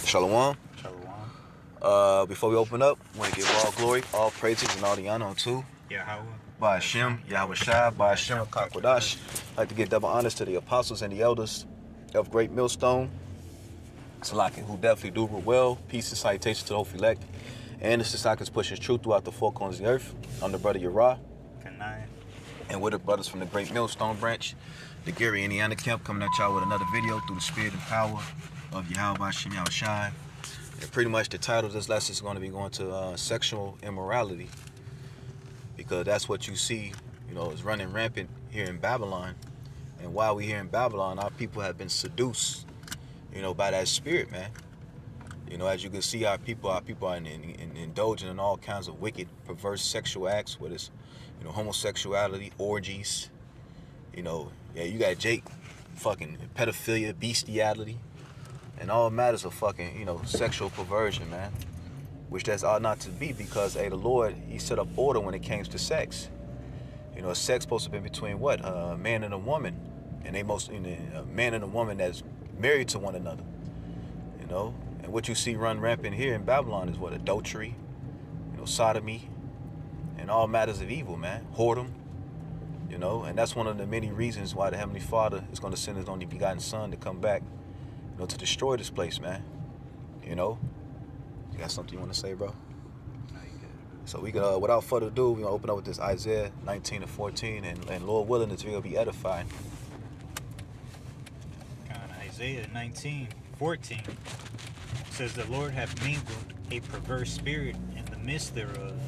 Shalom. Shalom. Before we open up, I want to give all glory, all praises, and all the honor to Yahweh. by Hashem, Yahweh Shai, by Hashem, Kakwadash. I'd like to give double honors to the apostles and the elders of Great Millstone, Salaki, who definitely do well. Peace and salutation to the whole elect. And the Sasakas pushing truth throughout the four corners of the earth. I'm the brother Yara. Kanai. And we're the brothers from the Great Millstone branch, the Gary Indiana camp, coming at y'all with another video through the spirit and power of Yahweh Hashem, Yahweh Shai. And pretty much the title of this lesson is going to be going to sexual immorality, because that's what you see, is running rampant here in Babylon. And while we're here in Babylon, our people have been seduced, by that spirit, man. As you can see, our people are indulging in all kinds of wicked, perverse sexual acts, whether it's, homosexuality, orgies. You got Jake, fucking pedophilia, bestiality, and all matters of fucking, sexual perversion, man. Which that's ought not to be, because, the Lord, He set up order when it came to sex. Sex supposed to be between what? A man and a woman. And a man and a woman that's married to one another. And what you see run rampant here in Babylon is what? Adultery, sodomy, and all matters of evil, man. Whoredom. And that's one of the many reasons why the Heavenly Father is going to send His only begotten Son to come back, to destroy this place, man. You got something you want to say, bro? So we can, without further ado, we're going to open up with this Isaiah 19:14, and Lord willing, this video will be edifying. Isaiah 19:14 says, "The Lord hath mingled a perverse spirit in the midst thereof,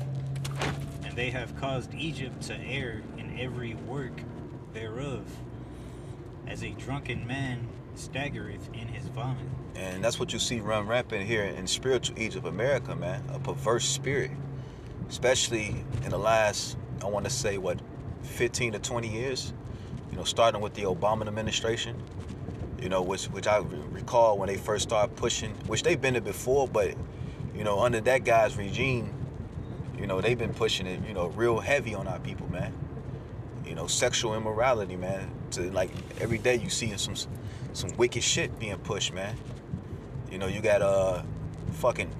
and they have caused Egypt to err in every work thereof, as a drunken man staggereth in his vomit." And that's what you see run rampant here in spiritual Egypt, America, man. A perverse spirit, especially in the last, I want to say, 15 to 20 years. Starting with the Obama administration. Which I recall when they first started pushing, which they've been there before, but, under that guy's regime, they've been pushing it, real heavy on our people, man. Sexual immorality, man. To, like, every day you see some wicked shit being pushed, man. You got fucking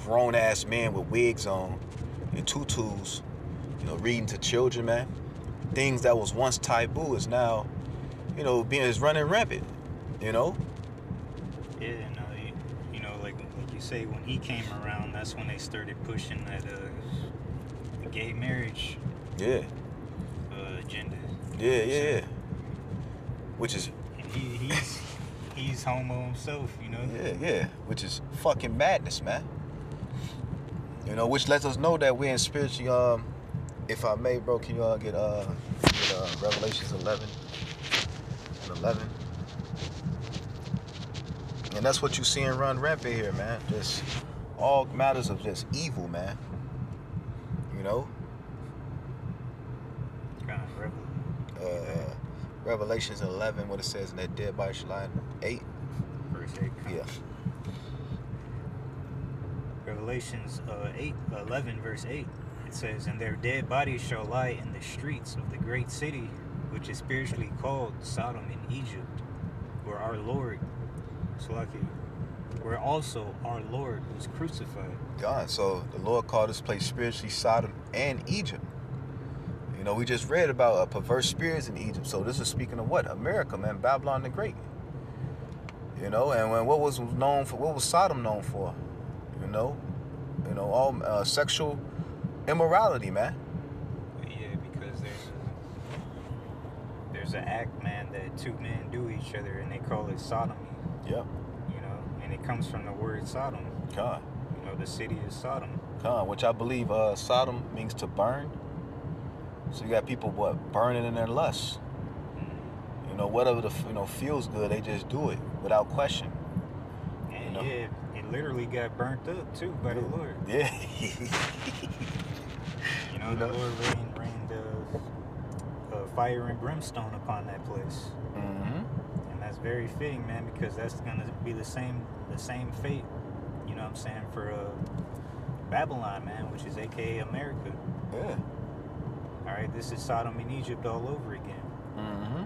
grown-ass men with wigs on and tutus, reading to children, man. Things that was once taboo is now, is running rampant, Yeah, like you say, when he came around, that's when they started pushing that the gay marriage agenda. Yeah. Which is... And he's homo himself, Yeah. Which is fucking madness, man. Which lets us know that we're in spiritual... if I may, bro, can you get Revelations 11? And that's what you see and run rampant here, man. Just all matters of just evil, man. Revelations 11, what it says in that dead body shall lie, 8. Verse 8. Yeah. Revelations 11, verse 8. It says, "And their dead bodies shall lie in the streets of the great city, which is spiritually called Sodom in Egypt, where our Lord, where also our Lord was crucified." God, so the Lord called this place spiritually Sodom and Egypt. We just read about perverse spirits in Egypt. So this is speaking of what? America, man. Babylon the Great. And what was Sodom known for? All sexual immorality, man. Yeah, because there's an act, man, that two men do each other, and they call it sodomy. Yep. And it comes from the word Sodom. God. The city is Sodom. God, which I believe Sodom means to burn. So you got people burning in their lust. Whatever feels good, they just do it without question. And yeah, it literally got burnt up too by the Lord. Yeah. The Lord rained fire and brimstone upon that place. Mm-hmm. And that's very fitting, man, because that's gonna be the same fate. For Babylon, man, which is AKA America. Yeah. All right, this is Sodom and Egypt all over again. Mm-hmm.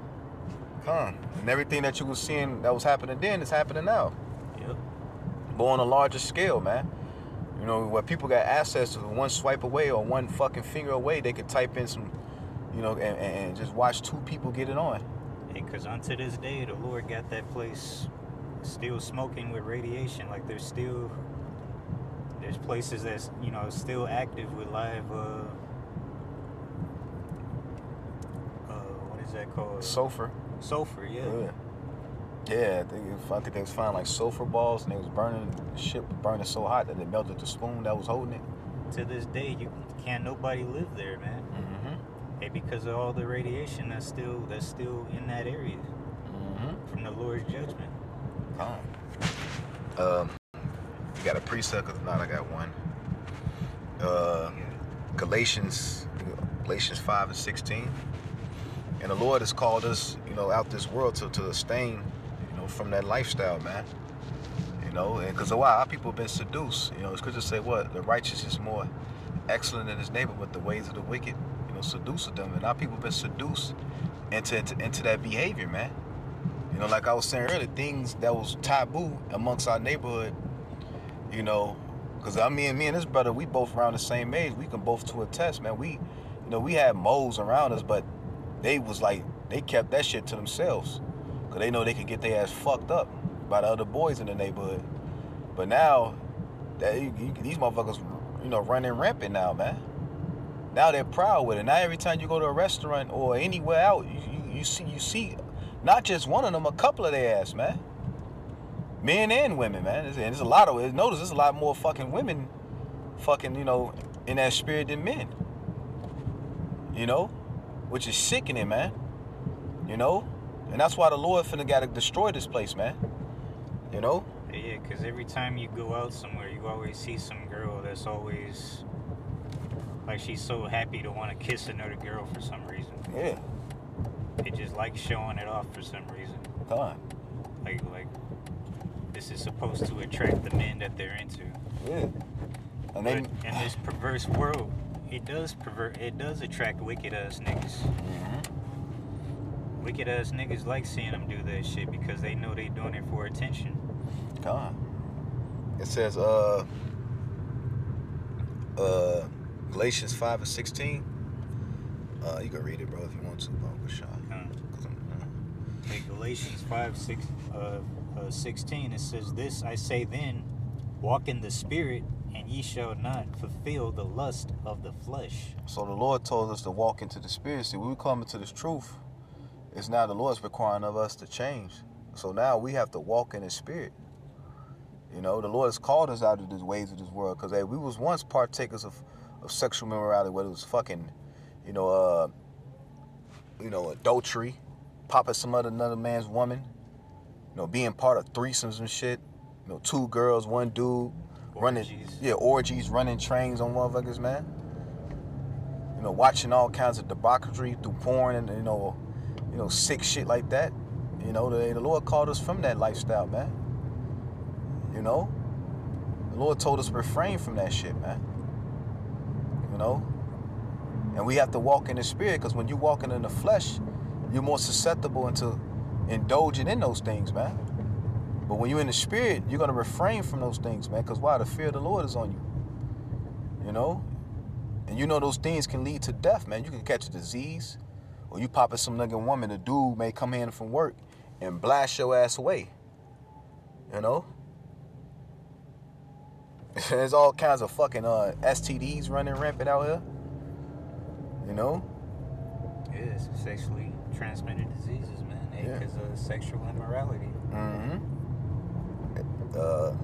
And everything that you were seeing that was happening then is happening now. Yep. but on a larger scale, man. You know, where people got access to one swipe away or one fucking finger away, they could type in some, you know, and just watch two people get it on. Hey, because unto this day, the Lord got that place still smoking with radiation. Like there's places that's, you know, still active with live, what is that called? Sulfur. Sulfur, yeah. Yeah, I think they was finding like sulfur balls, and they was burning, the ship was burning so hot that it melted the spoon that was holding it. To this day, you can't nobody live there, man. Hey, because of all the radiation that's still in that area from the Lord's judgment. You got a precept? If not, I got one. Galatians 5:16. And the Lord has called us, you know, out this world to abstain, you know, from that lifestyle, man. You know, and because a lot of people have been seduced. You know, Scripture say what? The righteous is more excellent than his neighbor, but the ways of the wicked, you know, seduced them. And our people have been seduced into that behavior, man. You know, like I was saying earlier, things that was taboo amongst our neighborhood, you know, because me and this brother, we both around the same age. We can both to attest, man. We had moles around us, but they was like, they kept that shit to themselves because they know they could get their ass fucked up by the other boys in the neighborhood. But now, these motherfuckers, you know, running rampant now, man. Now they're proud with it. Now every time you go to a restaurant or anywhere out, you see not just one of them, a couple of their ass, man. Men and women, man. And there's a lot of it. Notice there's a lot more fucking women fucking, you know, in that spirit than men. You know? Which is sickening, man. You know? And that's why the Lord finna gotta destroy this place, man. You know? Yeah, because every time you go out somewhere, you always see some girl that's always, like, she's so happy to want to kiss another girl for some reason. Yeah. They just like showing it off for some reason. Like, this is supposed to attract the men that they're into. Yeah. And then in this perverse world, it does attract wicked ass niggas. Wicked ass niggas like seeing them do that shit because they know they doing it for attention. It says Galatians 5:16. You can read it, bro, if you want to, bro. Hey, Galatians 5:16, it says, "This I say then, walk in the spirit, and ye shall not fulfill the lust of the flesh." So the Lord told us to walk into the spirit. See, when we come into this truth, it's now the Lord's requiring of us to change. So now we have to walk in the spirit. You know, the Lord has called us out of the ways of this world because, hey, we was once partakers of sexual immorality, whether it was fucking, adultery, popping another man's woman, being part of threesomes and shit, two girls, one dude, orgies, running trains on motherfuckers, man. Watching all kinds of debauchery through porn and, sick shit like that. The Lord called us from that lifestyle, man. The Lord told us to refrain from that shit, man. And we have to walk in the spirit, because when you're walking in the flesh, you're more susceptible into indulging in those things, man. But when you're in the spirit, you're going to refrain from those things, man, because why? The fear of the Lord is on you. And those things can lead to death, man. You can catch a disease, or you popping some nigga woman, a dude may come in from work and blast your ass away. There's all kinds of fucking STDs running rampant out here. Yeah, it's sexually transmitted diseases, man. Because of sexual immorality.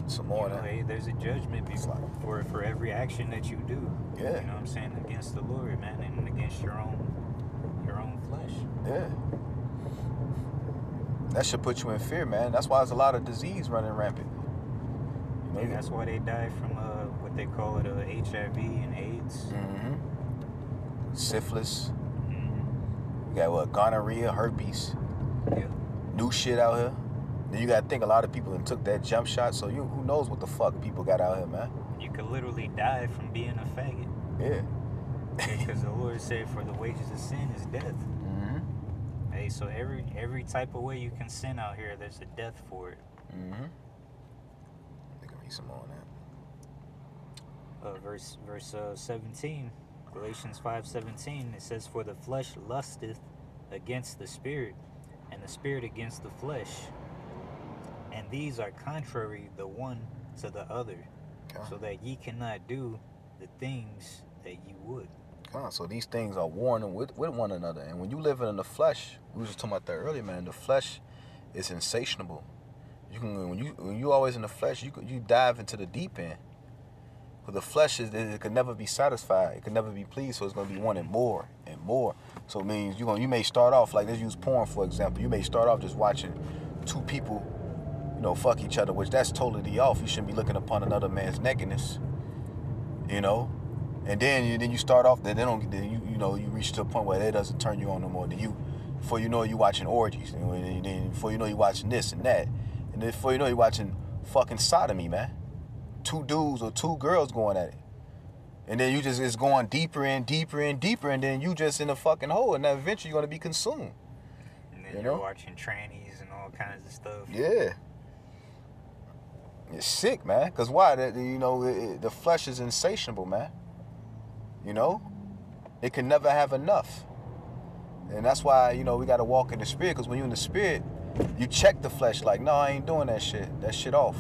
Some more. There's a judgment for every action that you do. Yeah. You know what I'm saying? Against the Lord, man, and against your own flesh. Yeah. That should put you in fear, man. That's why there's a lot of disease running rampant. That's why they die from what they call it, HIV and AIDS. Syphilis. You got gonorrhea, herpes. Yeah. New shit out here. Then you gotta think a lot of people took that jump shot, so who knows what the fuck people got out here, man. You could literally die from being a faggot. Yeah. Because the Lord said, for the wages of sin is death. Hey, so every type of way you can sin out here, there's a death for it. You can Read some more on that. Verse 17, Galatians 5:17. It says, "For the flesh lusteth against the spirit, and the spirit against the flesh, and these are contrary the one to the other, so that ye cannot do the things that ye would." So these things are warring with one another. And when you live in the flesh, we was just talking about that earlier, man. The flesh is insatiable. You can when you always in the flesh, you dive into the deep end. But the flesh it can never be satisfied. It can never be pleased. So it's gonna be wanting more and more. So it means you may start off like, let's use porn for example. You may start off just watching two people, fuck each other, which that's totally off. You shouldn't be looking upon another man's nakedness. And then you start off that you reach to a point where it doesn't turn you on no more. Before you know you watching orgies, and then before you know you watching this and that, and then before you know you watching fucking sodomy, man. 2 dudes or 2 girls going at it, and then it's going deeper and deeper and deeper, and then you just in a fucking hole, and then eventually you're gonna be consumed. And then you're watching trannies and all kinds of stuff. Yeah. It's sick, man. Cause why? The flesh is insatiable, man. It can never have enough. And that's why, we got to walk in the spirit. Because when you're in the spirit, you check the flesh like, no, I ain't doing that shit. That shit off.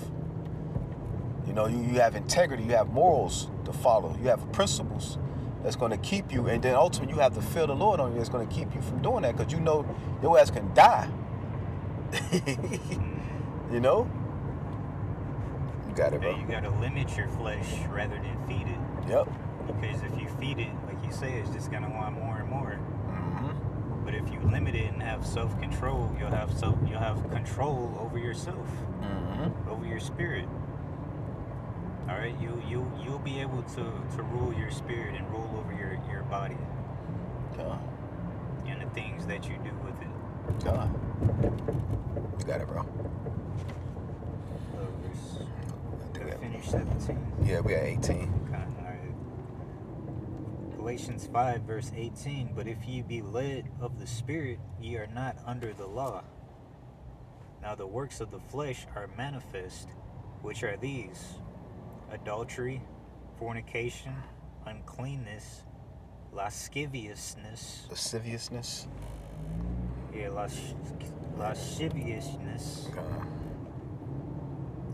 You have integrity. You have morals to follow. You have principles that's going to keep you. And then ultimately, you have to feel the Lord on you that's going to keep you from doing that. Because your ass can die. You got it, bro. Yeah, you got to limit your flesh rather than feed it. Yep. Because if you feed it, like you say, it's just gonna want more and more. Mm-hmm. But if you limit it and have self-control, you'll have control over yourself, over your spirit. All right, you'll be able to rule your spirit and rule over your body. God. And the things that you do with it. God. You got it, bro. Did I finish 17? Yeah, we at 18. Galatians 5 verse 18, "But if ye be led of the Spirit, ye are not under the law. Now the works of the flesh are manifest, which are these: adultery, fornication, uncleanness, lasciviousness." Lasciviousness? Yeah, lasciviousness.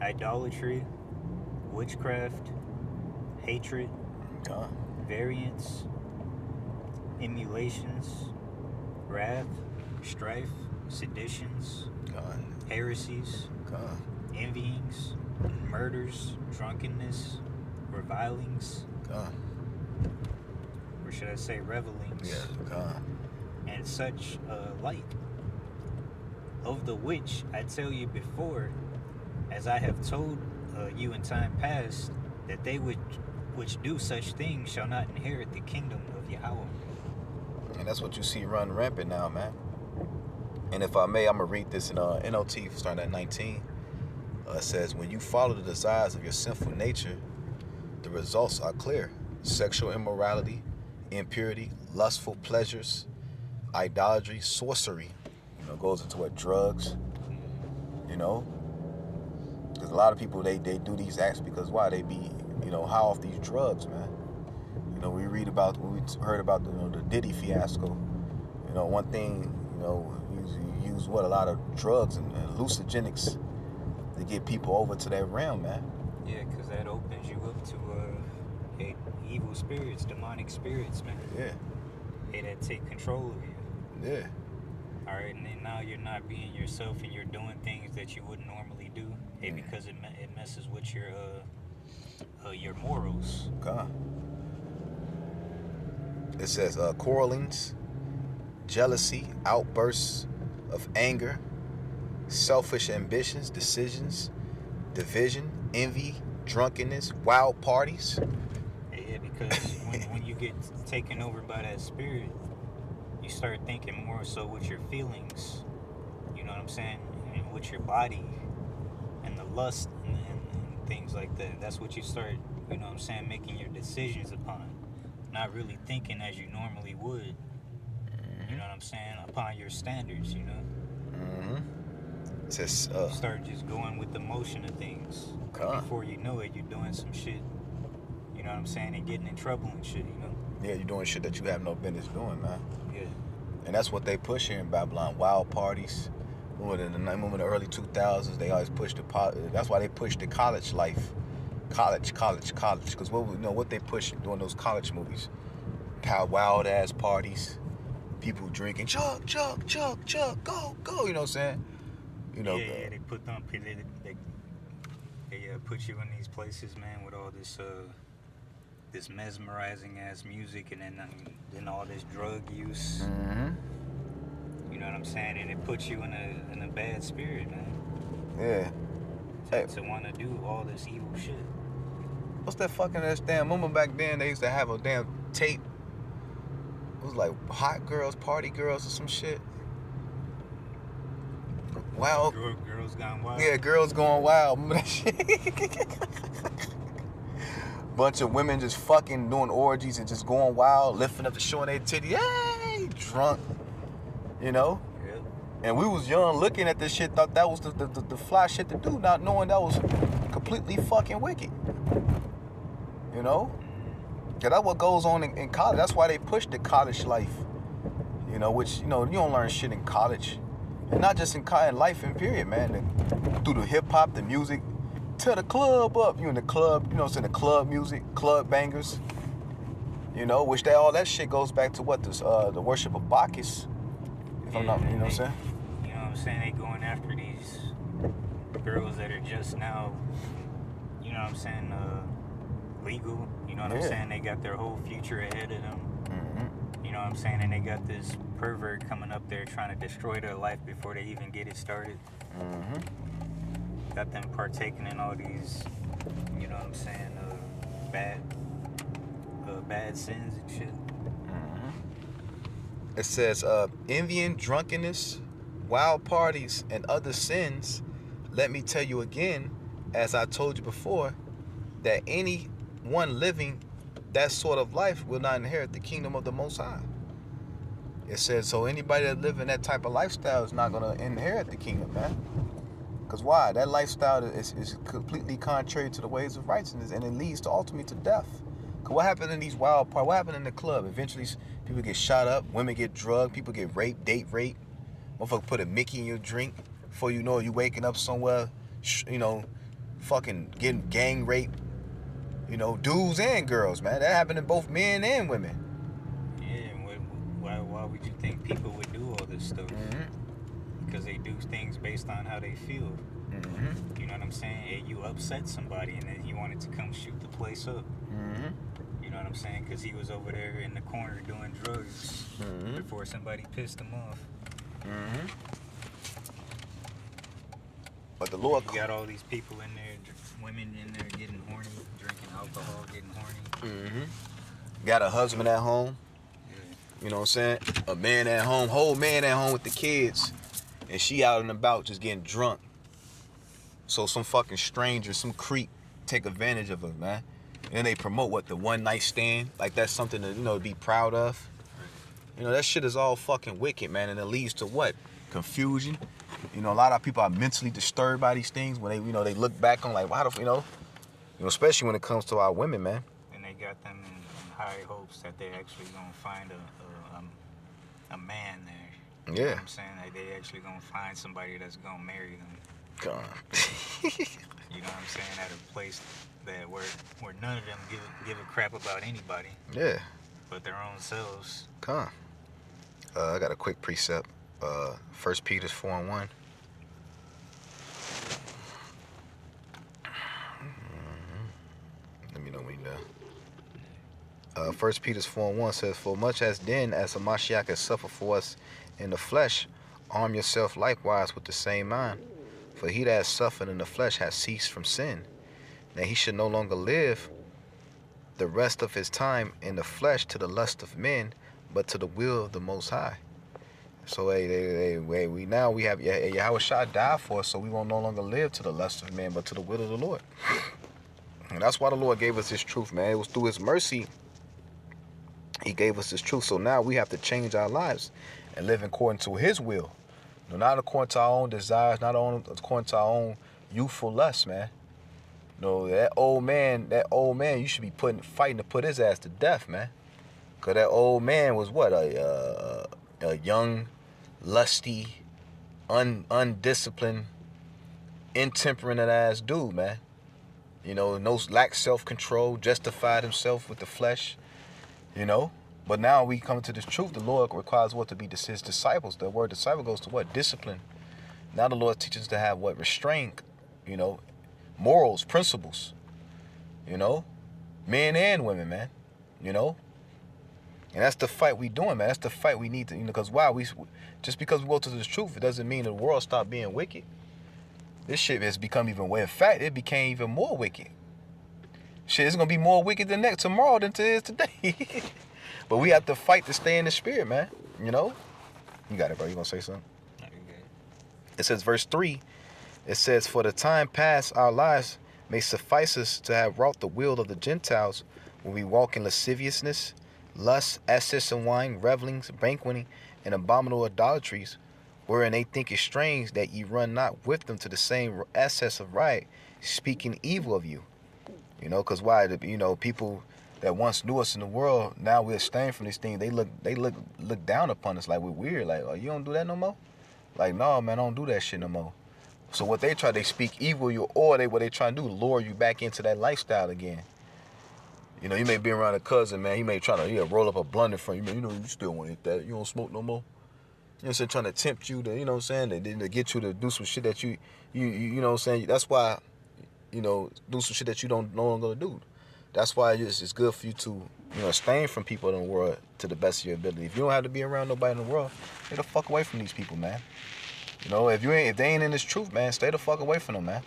Idolatry, witchcraft, hatred, variance, emulations, wrath, strife, seditions, heresies, envyings, murders, drunkenness, revilings, or should I say revelings, and such like, of the which I tell you before, as I have told you in time past, that they which do such things shall not inherit the kingdom of Yahweh. And that's what you see run rampant now, man. And if I may, I'm going to read this in NLT starting at 19. It says, "When you follow the desires of your sinful nature, the results are clear. Sexual immorality, impurity, lustful pleasures, idolatry, sorcery." Goes into what? Drugs. Because a lot of people, they do these acts because why? They be, high off these drugs, man. We heard about the Diddy fiasco. One thing, you use a lot of drugs and hallucinogenics to get people over to that realm, man. Yeah, because that opens you up to evil spirits, demonic spirits, man. Yeah. That take control of you. Yeah. All right, and then now you're not being yourself and you're doing things that you wouldn't normally do, because it messes with your morals. God. It says quarrelings, jealousy, outbursts of anger, selfish ambitions, decisions, division, envy, drunkenness, wild parties. Yeah, because when you get taken over by that spirit, you start thinking more so with your feelings, you know what I'm saying, and with your body and the lust and things like that. That's what you start, you know what I'm saying, making your decisions upon. Not really thinking as you normally would, you know what I'm saying, upon your standards, It says, Start just going with the motion of things. Before you know it, you're doing some shit. You know what I'm saying? And getting in trouble and shit, you know? yeah, you're doing shit that you have no business doing, man. Yeah. And that's what they push here in Babylon. Wild parties. Remember in the early 2000s, they always pushed that's why they pushed the college life. College. Because what they push during those college movies. How wild ass parties. People drinking, chug, go. You know what I'm saying? You know. Yeah, they put them. They put you in these places, man, with all this this mesmerizing ass music, and then all this drug use. Mm-hmm. You know what I'm saying? And it puts you in a bad spirit, man. Yeah. To want to do all this evil shit. What's that fucking ass damn? Remember back then they used to have a damn tape. It was like hot girls, party girls, or some shit. Wow. Girls Gone Wild. Yeah, Girls Going Wild. Remember that shit? Bunch of women just fucking doing orgies and just going wild, lifting up the showing their titty. Hey, drunk. You know? Yeah. And we was young looking at this shit, thought that was the fly shit to do, not knowing that was completely fucking wicked. You know? Yeah, that's what goes on in college. That's why they push the college life. You know, which, you don't learn shit in college. And not just in life in period, man. Through the hip-hop, the music, to the club up. You in the club, the club music, club bangers. Which all that shit goes back to what? The worship of Bacchus. If I'm not, you know what I'm saying? You know what I'm saying? They going after these girls that are just now, you know what I'm saying, legal. You know what I'm saying? They got their whole future ahead of them. Mm-hmm. You know what I'm saying? And they got this pervert coming up there trying to destroy their life before they even get it started. Mm-hmm. Got them partaking in all these, you know what I'm saying, bad sins and shit. Mm-hmm. It says, envying, drunkenness, wild parties, and other sins. Let me tell you again, as I told you before, that anyone living that sort of life will not inherit the kingdom of the Most High. It says, so anybody that live in that type of lifestyle is not going to inherit the kingdom, man. Because why? That lifestyle is completely contrary to the ways of righteousness, and it leads to ultimately to death. Because what happened in these wild parties? What happened in the club? Eventually, people get shot up, women get drugged, people get raped, date raped. Motherfucker put a Mickey in your drink. Before you know it, you waking up somewhere, fucking getting gang raped. Dudes and girls, man. That happened to both men and women. Yeah, and why would you think people would do all this stuff? Mm-hmm. Because they do things based on how they feel. Mm-hmm. You know what I'm saying? Hey, you upset somebody and then you wanted to come shoot the place up. Mm-hmm. You know what I'm saying? Because he was over there in the corner doing drugs before somebody pissed him off. Mm-hmm. But the Lord... You got all these people in there, women in there getting horny, drinking alcohol, getting horny. Mm-hmm. Got a husband at home. Yeah. You know what I'm saying? A man at home, whole man at home with the kids. And she out and about just getting drunk. So some fucking stranger, some creep take advantage of her, man. And they promote the one night stand. Like that's something to, be proud of. That shit is all fucking wicked, man. And it leads to what? Confusion. A lot of people are mentally disturbed by these things when they look back on like, why the, especially when it comes to our women, man. And they got them in high hopes that they're actually gonna find a man there. You know what I'm saying? Like they actually gonna find somebody that's gonna marry them. God. You know what I'm saying? At a place where none of them give a crap about anybody. Yeah. But their own selves. Come. I got a quick precept. 1 Peter 4:1. Let me know when you're done. 1 Peter 4:1 says, for much as then as a Mashiach has suffered for us in the flesh, arm yourself likewise with the same mind. For he that has suffered in the flesh has ceased from sin. Now he should no longer live the rest of his time in the flesh to the lust of men, but to the will of the Most High. So we have Yahweh Shah died for us, so we won't no longer live to the lust of men, but to the will of the Lord. And that's why the Lord gave us this truth, man. It was through his mercy he gave us this truth. So now we have to change our lives and live according to his will. No, not according to our own desires, not according to our own youthful lust, man. No, that old man, you should be fighting to put his ass to death, man. Cause that old man was what, a young, lusty, undisciplined, intemperate ass dude, man. You know, no lack self-control, justified himself with the flesh, you know. But now we come to this truth. The Lord requires what to be his disciples. The word disciple goes to what? Discipline. Now the Lord teaches us to have what? Restraint, you know, morals, principles, you know, men and women, man, you know. And that's the fight we doing, man. That's the fight we need to, you know, because just because we go to this truth, it doesn't mean the world stopped being wicked. This shit has become even way. In fact, it became even more wicked. Shit, it's gonna be more wicked than tomorrow than it is today. But we have to fight to stay in the spirit, man. You know? You got it, bro. You gonna say something? No, you're good. It says, verse 3, it says, for the time past our lives may suffice us to have wrought the will of the Gentiles when we walk in lasciviousness, lust, excess in wine, revelings, banqueting, and abominable idolatries, wherein they think it strange that ye run not with them to the same excess of riot, speaking evil of you. You know, because why? You know, people that once knew us in the world, now we're abstaining from these things. They look down upon us like we're weird. Like, oh, you don't do that no more? Like, no, man, I don't do that shit no more. So what they speak evil of you, or what they try to do, lure you back into that lifestyle again. You know, you may be around a cousin, man. He may try to roll up a blunt in front of you. You know, you still want to eat that. You don't smoke no more. You know what I'm saying? Trying to tempt you to, you know what I'm saying, to get you to do some shit that you know what I'm saying? That's why, you know, do some shit that you don't no longer do. That's why it's good for you to, you know, abstain from people in the world to the best of your ability. If you don't have to be around nobody in the world, stay the fuck away from these people, man. You know, if they ain't in this truth, man, stay the fuck away from them, man.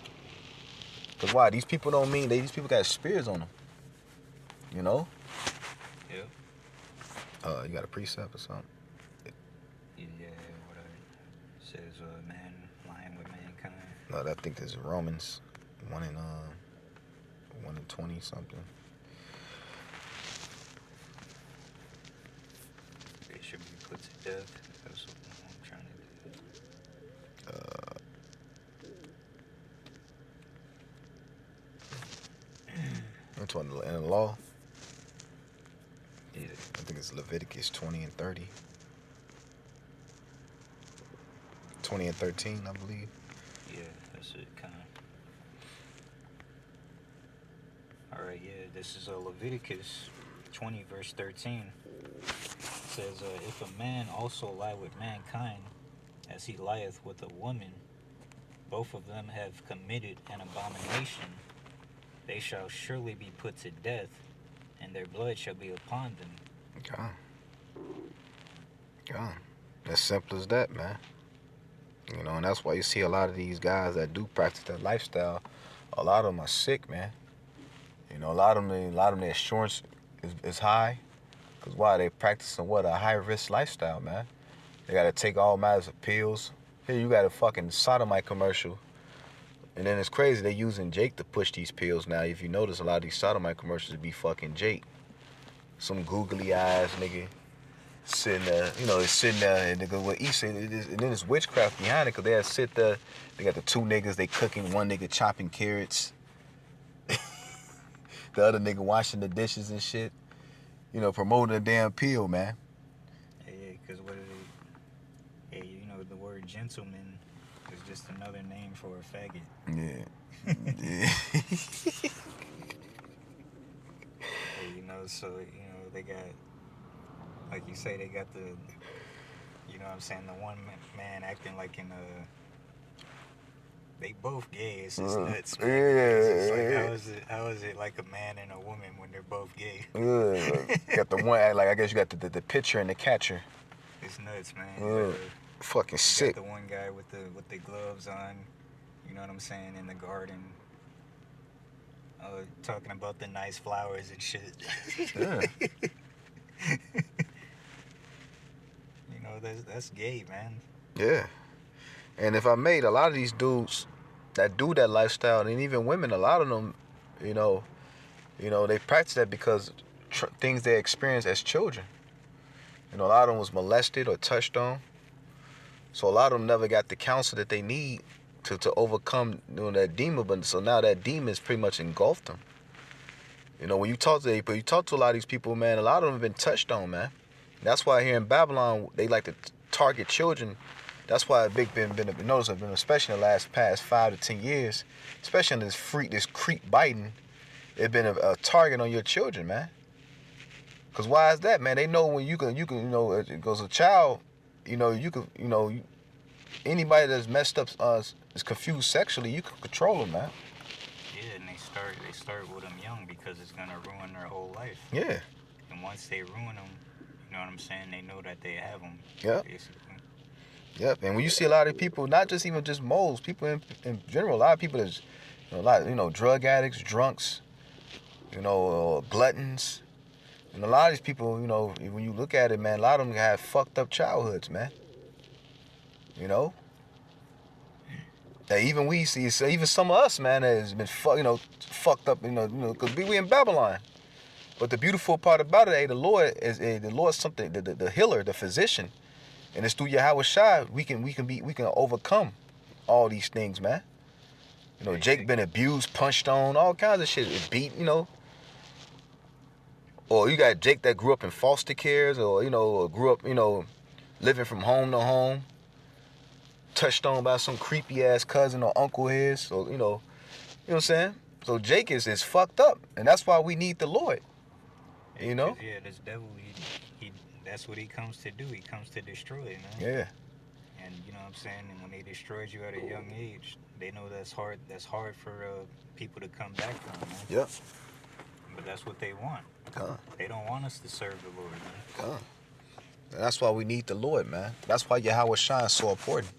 Cause why? These people don't mean these people got spears on them. You know? Yeah. You got a precept or something? Yeah, whatever. It says, man lying with mankind. No, I think this is Romans 1 and 20 something. They should be put to death. That's what I'm trying to do. Which one? In the law? Yeah. I think it's Leviticus 20 and 30. 20 and 13, I believe. Yeah, that's it, kind of. Alright, yeah, this is Leviticus 20, verse 13. It says, if a man also lie with mankind, as he lieth with a woman, both of them have committed an abomination, they shall surely be put to death, and their blood shall be upon them. God. As simple as that, man. You know, and that's why you see a lot of these guys that do practice that lifestyle, a lot of them are sick, man. You know, a lot of them, their insurance is high. Because why? They practicing what? A high-risk lifestyle, man. They got to take all matters of pills. Here you got a fucking sodomite commercial. And then it's crazy, they using Jake to push these pills now. If you notice, a lot of these sodomite commercials be fucking Jake. Some googly eyes nigga sitting there, you know, sitting there, and nigga, what he said, and then there's witchcraft behind it, because they sit there, they got the two niggas, they cooking, one nigga chopping carrots, the other nigga washing the dishes and shit, you know, promoting a damn pill, man. Hey, because what are they? Hey, you know, the word gentleman is just another name for a faggot. Yeah. Yeah. Hey, you know, so, you know, they got, like you say, they got the, you know what I'm saying, the one man acting like in they both gay. It's just nuts, man. It's like, how is it like a man and a woman when they're both gay? Yeah. Got the one, like, I guess you got the pitcher and the catcher. It's nuts, man. Fucking sick. Got the one guy with the gloves on, you know what I'm saying, in the garden, talking about the nice flowers and shit. Yeah. You know, that's gay, man. Yeah. And if I made, a lot of these dudes that do that lifestyle, and even women, a lot of them, you know, they practice that because things they experienced as children. You know, a lot of them was molested or touched on. So a lot of them never got the counsel that they need to overcome that demon. But so now that demon is pretty much engulfed them. When you talk to people, you talk to a lot of these people, man, a lot of them have been touched on, man. That's why here in Babylon, they like to target children. That's why a big been notice have been, especially in the past 5 to 10 years, especially in this creep biting, it's been a target on your children, man. Cause why is that, man? They know when you can, because a child, anybody that's messed up, is confused sexually, you can control them, man. Yeah, and they start with them young because it's gonna ruin their whole life. Yeah. And once they ruin them, you know what I'm saying? They know that they have them. Yeah. Basically. Yep. And when you see a lot of people, not just even just moles, people in general, a lot of people is, drug addicts, drunks, gluttons. And a lot of these people, when you look at it, man, a lot of them have fucked up childhoods, man. That even we see, so even some of us, man, has been fucked up, because we in Babylon. But the beautiful part about it, the Lord is something, the healer, the physician, and it's through Yahweh Shai we can overcome all these things, man. Jake been abused, punched on, all kinds of shit, beat, Or you got Jake that grew up in foster cares, or grew up, living from home to home, touched on by some creepy ass cousin or uncle his. So you know what I'm saying. So Jake is fucked up, and that's why we need the Lord. Yeah, this devil, he that's what he comes to do. He comes to destroy, man. Yeah. And you know what I'm saying. And when they destroyed you at a young age, they know that's hard. That's hard for people to come back from, man. Yep. But that's what they want. They don't want us to serve the Lord, man. And that's why we need the Lord, man. That's why Yahweh Shai is so important.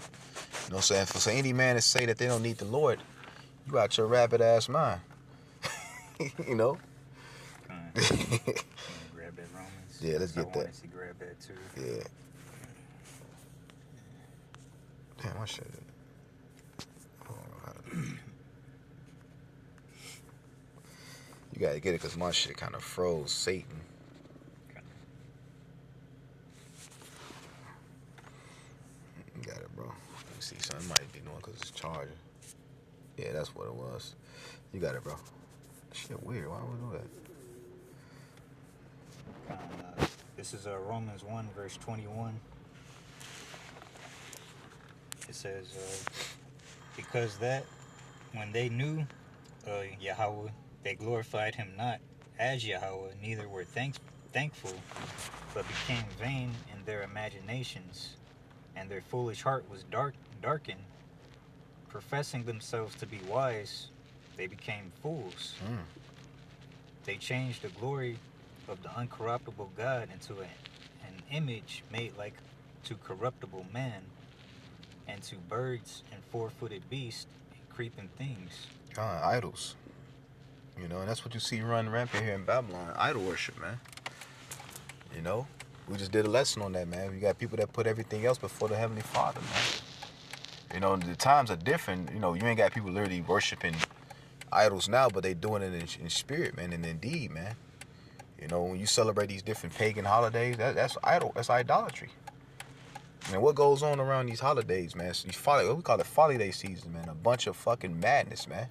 You know what I'm saying? For any man to say that they don't need the Lord, you out your rabbit ass mind. Grab that Romans. Yeah, let's get that. I wanted to grab that too. Yeah. Damn, I should. You gotta get it because my shit kind of froze. Satan. You got it, bro. Let me see. Something might be doing because it's charging. Yeah, that's what it was. You got it, bro. Shit, weird. Why would we do that? This is Romans 1, verse 21. It says, because that when they knew Yahweh, they glorified him not as Yahweh, neither were thankful, but became vain in their imaginations, and their foolish heart was darkened. Professing themselves to be wise, they became fools. They changed the glory of the uncorruptible God into an image made like to corruptible man, and to birds and four-footed beasts and creeping things. Idols. And that's what you see run rampant here in Babylon. Idol worship, man. We just did a lesson on that, man. You got people that put everything else before the Heavenly Father, man. The times are different. You ain't got people literally worshiping idols now, but they doing it in spirit, man, and in deed, man. When you celebrate these different pagan holidays, that's idolatry. Man, what goes on around these holidays, man? So we call it holiday season, man. A bunch of fucking madness, man.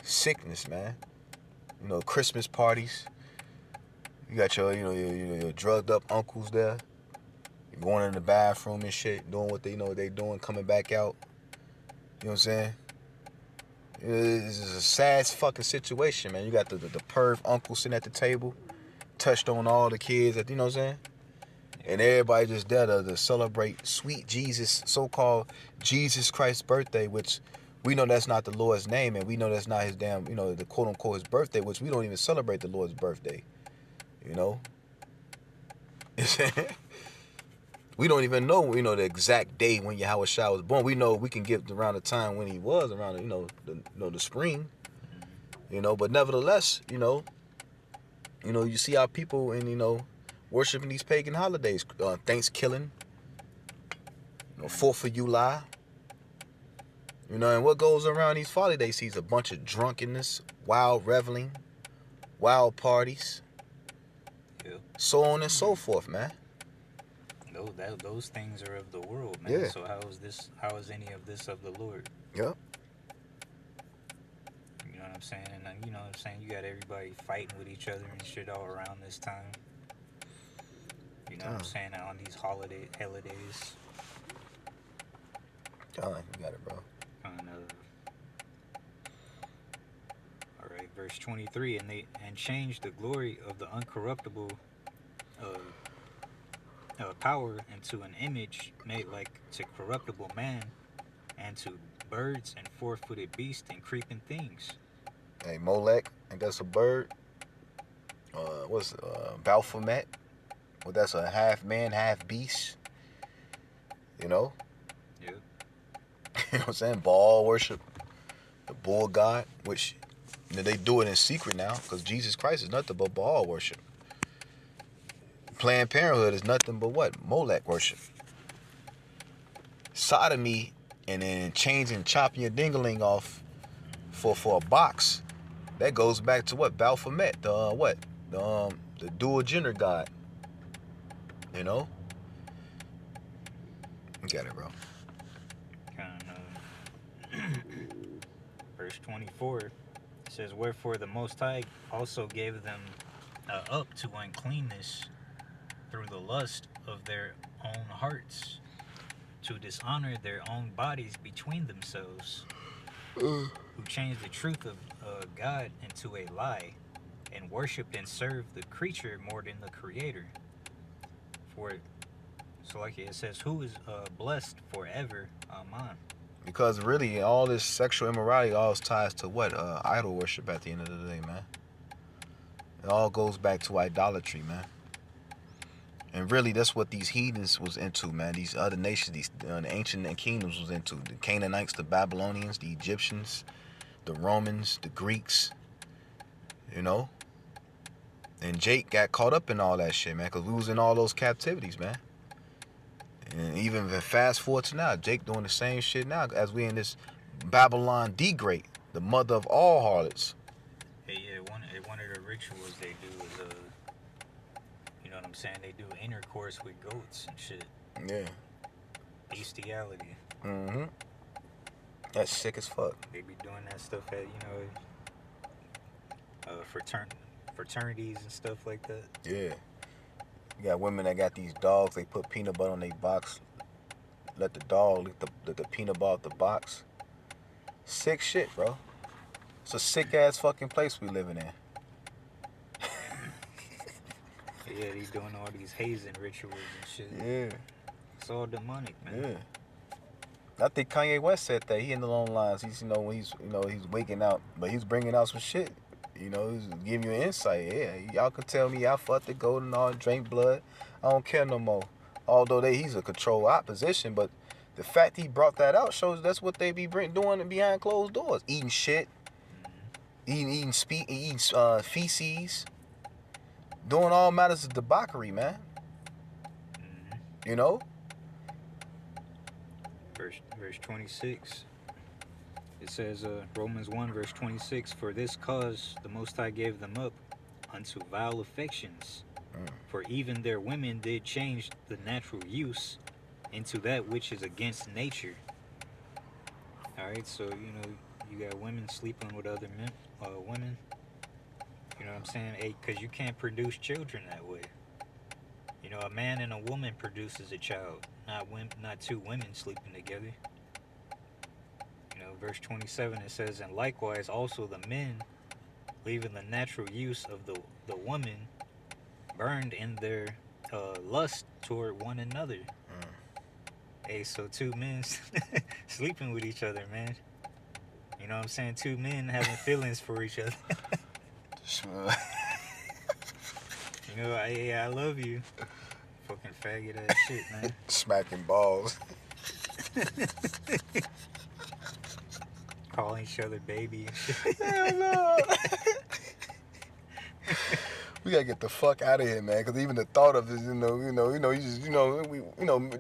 Sickness, man. Christmas parties. You got your drugged up uncles there. You're going in the bathroom and shit, doing what they know what they doing, coming back out. You know what I'm saying? It's a sad fucking situation, man. You got the perv uncle sitting at the table, touched on all the kids, you know what I'm saying? And everybody just there to celebrate sweet Jesus, so-called Jesus Christ's birthday, which we know that's not the Lord's name, and we know that's not his damn, the quote-unquote his birthday, which we don't even celebrate the Lord's birthday, We don't even know, the exact day when Yahweh Shai was born. We know we can get around the time when he was, around, the spring, but nevertheless, you see our people and, worshiping these pagan holidays, Thanksgiving, 4th of July, and what goes around these holiday seasons, a bunch of drunkenness, wild reveling, wild parties, so on and so forth, man. those things are of the world, man. Yeah. So how is any of this of the Lord? Yep. You know what I'm saying? And you know what I'm saying? You got everybody fighting with each other and shit all around this time. You know what I'm saying? On these holidays. John, you got it, bro. All right, verse 23, and changed the glory of the uncorruptible power into an image made like to corruptible man, and to birds and four-footed beasts and creeping things. Hey, Molech, and that's a bird. What's Baphomet? Well, that's a half man, half beast. You know? Yeah. You know what I'm saying? Baal worship, the bull god, which they do it in secret now, because Jesus Christ is nothing but Baal worship. Planned Parenthood is nothing but what? Molech worship. Sodomy, and then changing, chopping your dingling off for a box. That goes back to what? Baphomet, the dual gender god. You know? You got it, bro. Verse 24 says, wherefore the Most High also gave them up to uncleanness through the lust of their own hearts, to dishonor their own bodies between themselves, who changed the truth of God into a lie, and worshipped and served the creature more than the Creator. So like it says, who is blessed forever? Amen. Because really, all this sexual immorality all ties to what? Idol worship at the end of the day, man. It all goes back to idolatry, man. And really, that's what these heathens was into, man. These other nations, the ancient kingdoms was into. The Canaanites, the Babylonians, the Egyptians, the Romans, the Greeks, you know? And Jake got caught up in all that shit, man, because we was in all those captivities, man. And even fast forward to now, Jake doing the same shit now as we in this Babylon the Great, the mother of all harlots. Hey, yeah, one of the rituals they do is, you know what I'm saying? They do intercourse with goats and shit. Yeah. Bestiality. Mm-hmm. That's sick as fuck. They be doing that stuff at, fraternities and stuff like that. Yeah. You got women that got these dogs, they put peanut butter on their box, let the dog lick the peanut butter off the box. Sick shit, bro. It's a sick ass fucking place we living in. Yeah, they doing all these hazing rituals and shit. Yeah. It's all demonic, man. Yeah. I think Kanye West said that. He in the long lines. He's, he's waking out, but he's bringing out some shit. He's giving you an insight. Yeah, y'all can tell me I fucked the goat and all, drank blood. I don't care no more. Although he's a controlled opposition, but the fact he brought that out shows that's what they be doing behind closed doors. Eating shit. Eating feces. Doing all matters of debauchery, man. You know? Verse 26. It says, Romans 1, verse 26, for this cause the Most High gave them up unto vile affections. For even their women did change the natural use into that which is against nature. Alright, so, you got women sleeping with other women. You know what I'm saying? Because you can't produce children that way. A man and a woman produces a child, not two women sleeping together. Verse 27, it says, and likewise also the men, leaving the natural use of the woman, burned in their lust toward one another. Hey, so two men sleeping with each other, man. You know what I'm saying? Two men having feelings for each other. I love you. Fucking faggot ass shit, man. Smacking balls. Calling each other baby and shit. Hell no. We gotta get the fuck out of here, man. Cause even the thought of this,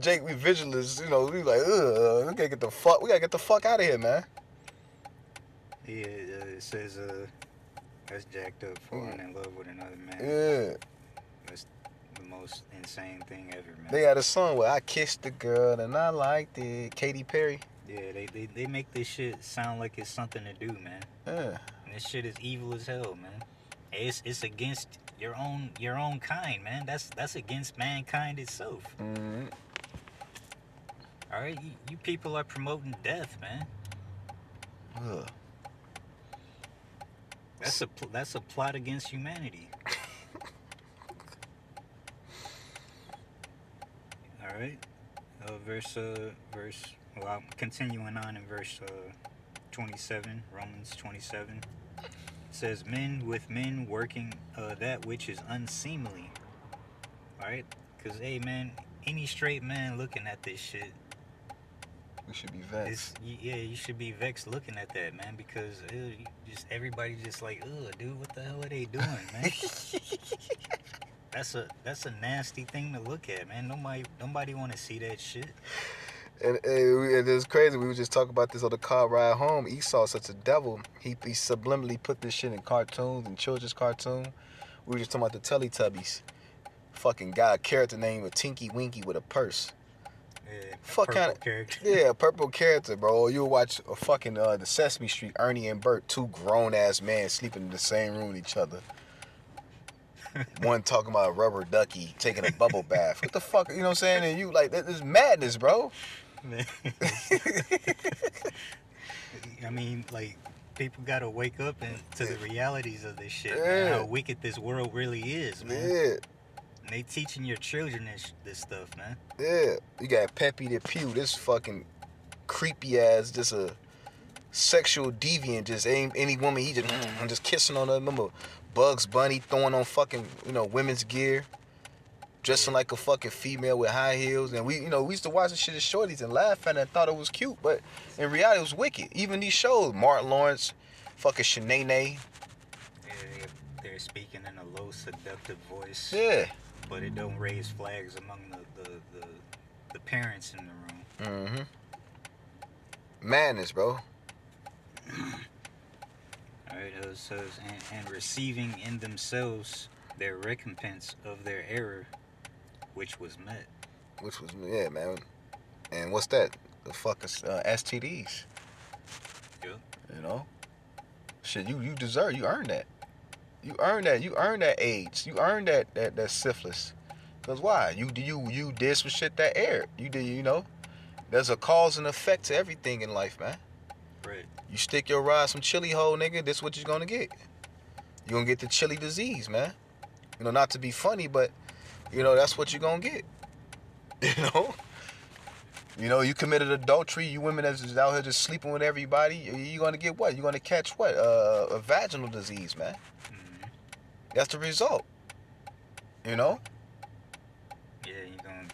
Jake, we vigilants, we like, we gotta get the fuck out of here, man. Yeah, it says, that's jacked up, falling in love with another man. Yeah. The most insane thing ever, man. They had a song where I kissed the girl and I liked it. Katy Perry. Yeah, they make this shit sound like it's something to do, man. Yeah. And this shit is evil as hell, man. It's against your own kind, man. That's against mankind itself. Mm-hmm. All right, you people are promoting death, man. Ugh. That's a plot against humanity. All right, well, I'm continuing on in verse 27, Romans 27. It says, "Men with men working that which is unseemly." All right, because hey, man, any straight man looking at this shit, We should be vexed. you should be vexed looking at that, man, because everybody just like, ugh, dude, what the hell are they doing, man? That's a nasty thing to look at, man. Nobody want to see that shit. And it's crazy. We were just talking about this on the car ride home. Esau's such a devil. He subliminally put this shit in cartoons and children's cartoon. We were just talking about the Teletubbies. Fucking guy, character name of Tinky Winky with a purse. Yeah, Fuck purple kind of character. Yeah, a purple character, bro. You'll watch a fucking the Sesame Street, Ernie and Bert, two grown ass men sleeping in the same room with each other. One talking about a rubber ducky taking a bubble bath. What the fuck, you know what I'm saying? And you like, this is madness, bro. I mean, like, people gotta wake up to the realities of this shit, Yeah. man. How wicked this world really is, man. Yeah, And they teaching your children this stuff, man. yeah. You got Pepe the Pew, this fucking creepy ass, just a sexual deviant, just any woman, he just kissing on her. Remember Bugs Bunny throwing on fucking, women's gear, dressing like a fucking female with high heels, and we used to watch this shit as shorties and laugh at it and thought it was cute, but in reality it was wicked. Even these shows, Martin Lawrence, fucking Shanae. Yeah, they're speaking in a low, seductive voice. Yeah. But it don't raise flags among the parents in the room. Mm-hmm. Madness, bro. Alright, it says, and receiving in themselves their recompense of their error, which was met. Which was, yeah, man. And what's that? The fucking STDs. Yep. Shit, you deserve, you earned that. You earned that AIDS. You earned that syphilis. Cause why? You did some shit that aired. You did, There's a cause and effect to everything in life, man. Right. You stick your rod some chili hole, nigga, this what you're gonna get. You're gonna get the chili disease, man. Not to be funny, but that's what you're gonna get. You committed adultery, you women that's just out here just sleeping with everybody, you're gonna get what? You're gonna catch what? A vaginal disease, man. Mm-hmm. That's the result. Yeah, you're gonna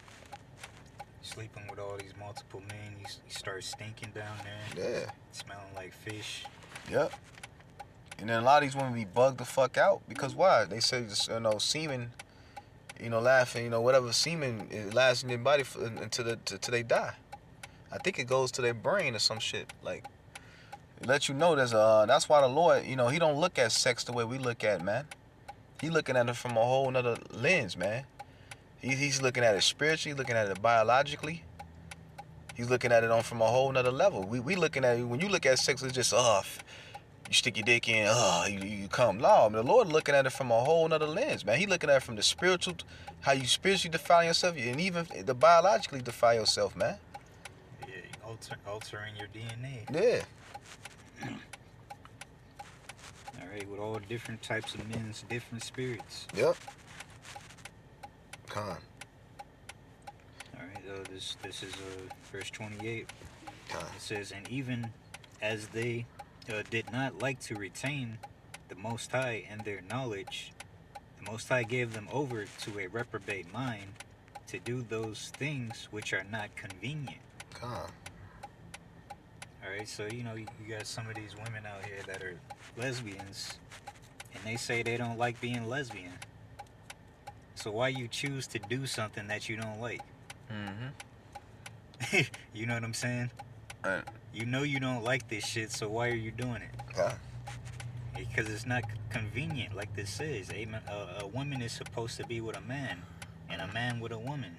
sleeping with all these multiple men. You start stinking down there. Yeah. Smelling like fish. Yep. And then a lot of these women be bugged the fuck out because why? They say semen, laughing, whatever semen it lasts in their body until they die. I think it goes to their brain or some shit. Like, let you know that's why the Lord, he don't look at sex the way we look at it, man. He looking at it from a whole nother lens, man. He's looking at it spiritually, looking at it biologically. He's looking at it from a whole nother level. We looking at it, when you look at sex, it's just, you stick your dick in, you come. No, the Lord looking at it from a whole nother lens, man. He looking at it from the spiritual, how you spiritually defile yourself, and even the biologically defile yourself, man. Yeah, altering your DNA. Yeah. All right, with all different types of men's different spirits. Yep. Con. All right, this is verse 28. Con. It says, and even as they did not like to retain the Most High and their knowledge, the Most High gave them over to a reprobate mind to do those things which are not convenient. Con. Alright, so you got some of these women out here that are lesbians, and they say they don't like being lesbian. So why you choose to do something that you don't like? Mm-hmm. You know what I'm saying? You know you don't like this shit, so why are you doing it? Con. Because it's not convenient, like this says. A woman is supposed to be with a man. and a man with a woman.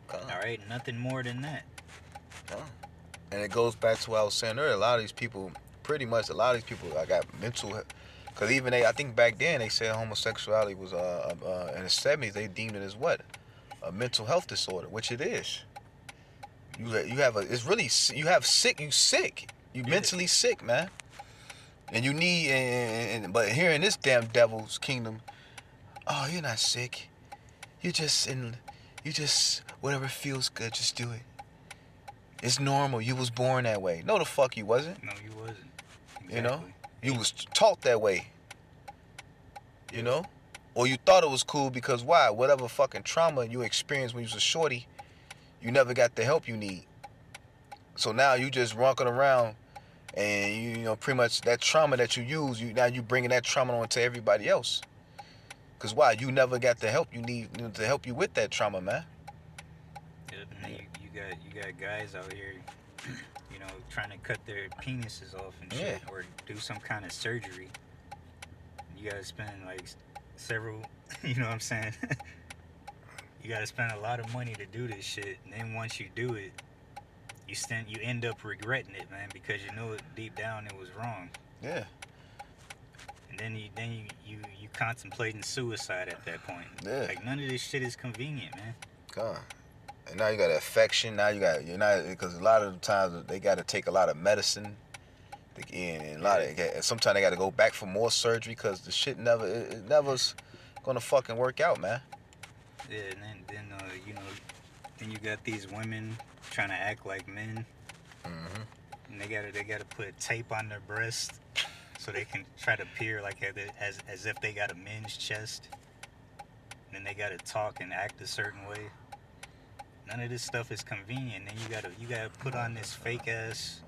Come. All right, nothing more than that. And it goes back to what I was saying earlier. A lot of these people, I got mental. Because even I think back then they said homosexuality was in the 70s they deemed it as what, a mental health disorder, which it is. You sick. You mentally sick, man. And you need, but here in this damn devil's kingdom, oh, you're not sick. You just whatever feels good, just do it. It's normal. You was born that way. No, the fuck you wasn't. No, you wasn't. Exactly. You know, you was taught that way. You know, or you thought it was cool because why? Whatever fucking trauma you experienced when you was a shorty, you never got the help you need. So now you just walking around, and you know pretty much that trauma that you use, now you bringing that trauma on to everybody else. Cause why? You never got the help you need to help you with that trauma, man. Yeah, you got guys out here, you know, trying to cut their penises off and shit, or do some kind of surgery. You gotta spend like several, you know what I'm saying? You gotta spend a lot of money to do this shit, and then once you do it, you end up regretting it, man, because you know it deep down it was wrong. Yeah. And then you contemplating suicide at that point. Yeah. Like none of this shit is convenient, man. God. And now you got affection. Now you're not, because a lot of the times they got to take a lot of medicine. And sometimes they got to go back for more surgery because the shit never's gonna fucking work out, man. Yeah, and then you know, then you got these women trying to act like men, and they gotta put tape on their breast so they can try to appear like as if they got a men's chest. And then they gotta talk and act a certain way. None of this stuff is convenient. And then you gotta put on this fake ass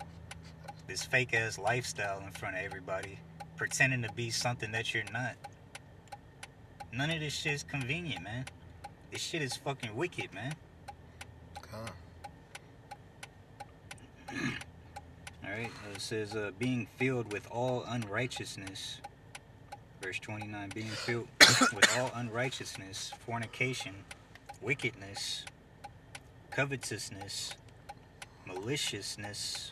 lifestyle in front of everybody, pretending to be something that you're not. None of this shit is convenient, man. This shit is fucking wicked, man. Alright, it says, being filled with all unrighteousness. Verse 29, being filled with all unrighteousness, fornication, wickedness, covetousness, maliciousness,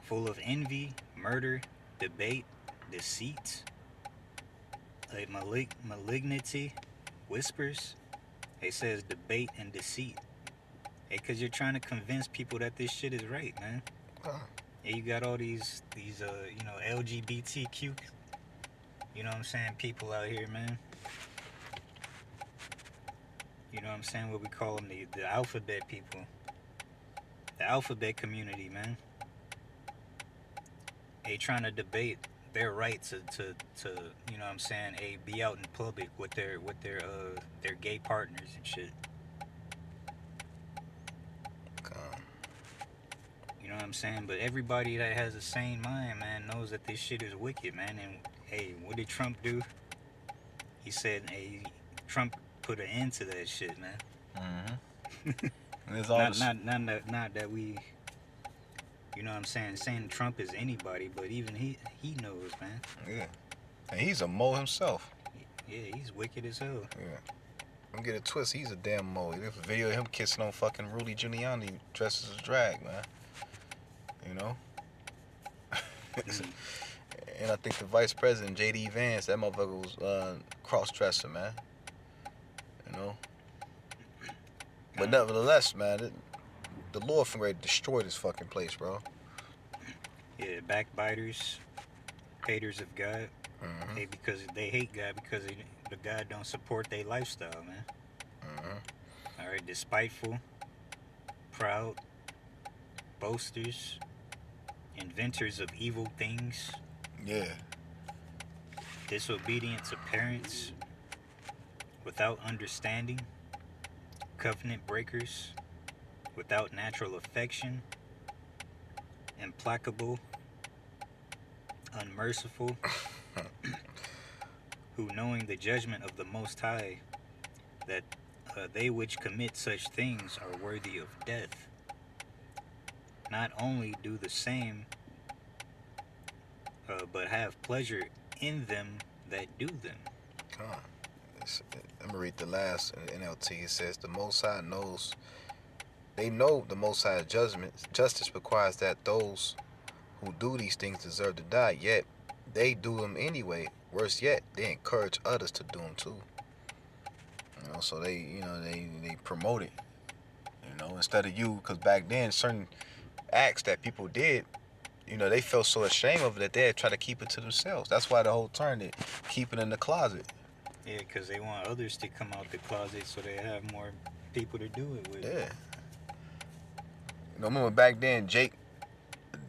full of envy, murder, debate, deceit, malignity, whispers. It says debate and deceit. Hey, because you're trying to convince people that this shit is right, man. Yeah, you got all these you know, LGBTQ, you know what I'm saying, people out here, man. You know what I'm saying, what we call them, the alphabet people. The alphabet community, man. They trying to debate their right to you know what I'm saying, be out in public with their gay partners and shit. You know what I'm saying? But everybody that has a sane mind, man, knows that this shit is wicked, man. And hey, what did Trump do? He said, hey, Trump put an end to that shit, man. Not that we, you know what I'm saying Trump is anybody, but even he knows, man. Yeah. And he's a mole himself. Yeah, he's wicked as hell. Yeah. Don't get it twisted, he's a damn mole. There's a video of him kissing on fucking Rudy Giuliani dressed as a drag, man. You know? And I think the vice president, J.D. Vance, that motherfucker was cross-dressing, man. You know? But nevertheless, man, the Lord from ready to destroy this fucking place, bro. Yeah, backbiters, haters of God. Hey, because they hate God because the God don't support their lifestyle, man. All right, despiteful, proud, boasters, inventors of evil things. Yeah. Disobedient to parents, without understanding, covenant breakers, without natural affection, implacable, unmerciful, who knowing the judgment of the Most High, that they which commit such things are worthy of death, not only do the same, but have pleasure in them that do them. God, Let me read the last NLT. It says, the Most High knows, they know the Most High justice requires that those who do these things deserve to die, yet they do them anyway. Worse yet, they encourage others to do them too. You know, so they promote it. You know, instead of you, because back then certain acts that people did, you know, they felt so ashamed of it that they'd try to keep it to themselves. That's why the whole term, they keep it in the closet. Yeah, because they want others to come out the closet so they have more people to do it with. Yeah. You know, remember back then, Jake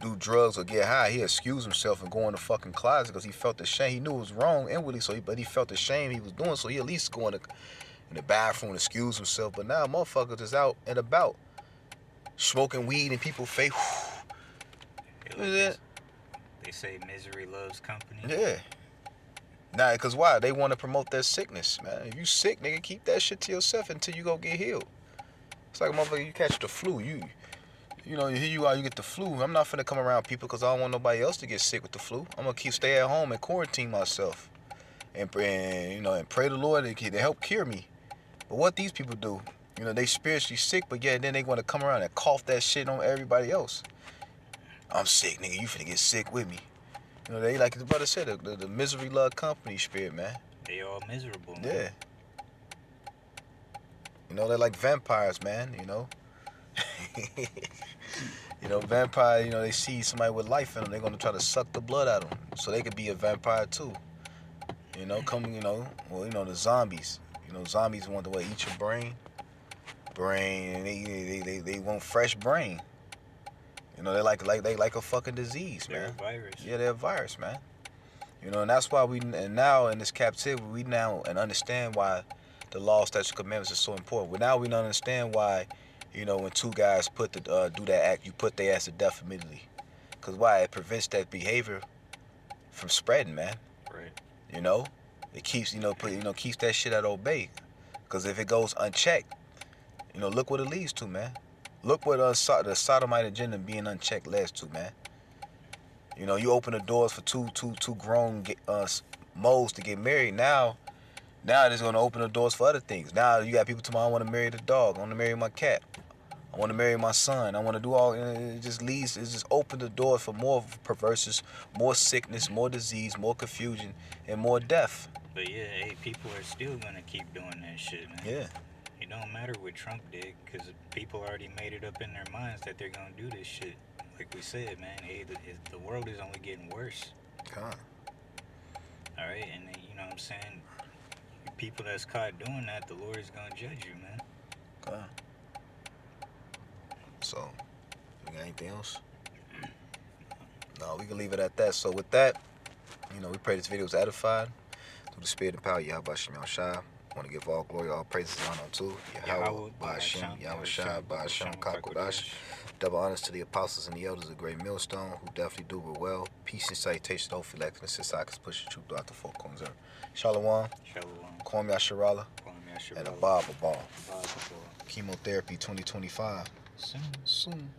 do drugs or get high, he excused himself and go in the fucking closet because he felt ashamed. He knew it was wrong inwardly, but he felt ashamed he was doing, so he at least go in the bathroom and excuse himself. But now motherfuckers is out and about smoking weed in people's face. They say misery loves company. Yeah. Nah, because why? They want to promote their sickness, man. If you sick, nigga, keep that shit to yourself until you go get healed. It's like a motherfucker, you catch the flu. You know, here you are, you get the flu. I'm not finna come around people because I don't want nobody else to get sick with the flu. I'm gonna stay at home and quarantine myself. And you know, and pray the Lord to help cure me. But what these people do, you know, they spiritually sick, but yeah, then they want to come around and cough that shit on everybody else. I'm sick, nigga. You finna get sick with me. You know, they, like the brother said, the misery love company spirit, man. They all miserable, man. Yeah. You know, they're like vampires, man, you know. You know, vampire, you know, they see somebody with life in them, they're going to try to suck the blood out of them. So they could be a vampire too. You know, the zombies. You know, zombies want to eat your brain, and they want fresh brain. You know, they like a fucking disease, man. They're a virus. Yeah, they're a virus, man. You know, and that's why now in this captivity, we now understand why the law, statutes, commandments are so important. But now we understand why, you know, when two guys do that act, you put their ass to death immediately. Cause why? It prevents that behavior from spreading, man. Right. You know, it keeps keeps that shit at obey. Cause if it goes unchecked, you know, look what it leads to, man. Look what the sodomite agenda being unchecked leads to, man. You know, you open the doors for two grown moles to get married. Now it's gonna open the doors for other things. Now you got people tomorrow, I want to marry the dog, I want to marry my cat, I want to marry my son, I want to do all. It just open the door for more perversions, more sickness, more disease, more confusion, and more death. But yeah, hey, people are still gonna keep doing that shit, man. Yeah. It don't matter what Trump did, because people already made it up in their minds that they're gonna do this shit. Like we said, man, hey, the world is only getting worse. God. All right, and then, you know what I'm saying? People that's caught doing that, the Lord is gonna judge you, man. God. So, you got anything else? No, we can leave it at that. So with that, you know, we pray this video was edified through the spirit and power of Yahweh Shem Shai. I want to give all glory, all praises and honor to Yahweh, Ba'ashem, Yahweh Shai, Ba'ashem, Kakodash. Double honors to the apostles and the elders of the great millstone who definitely do it well. Peace and salutation, don't feel like and since I can push the truth throughout the four corners of earth. Shalom. Kwame Yasharala. And a Bob Ball. Chemotherapy 2025. Soon.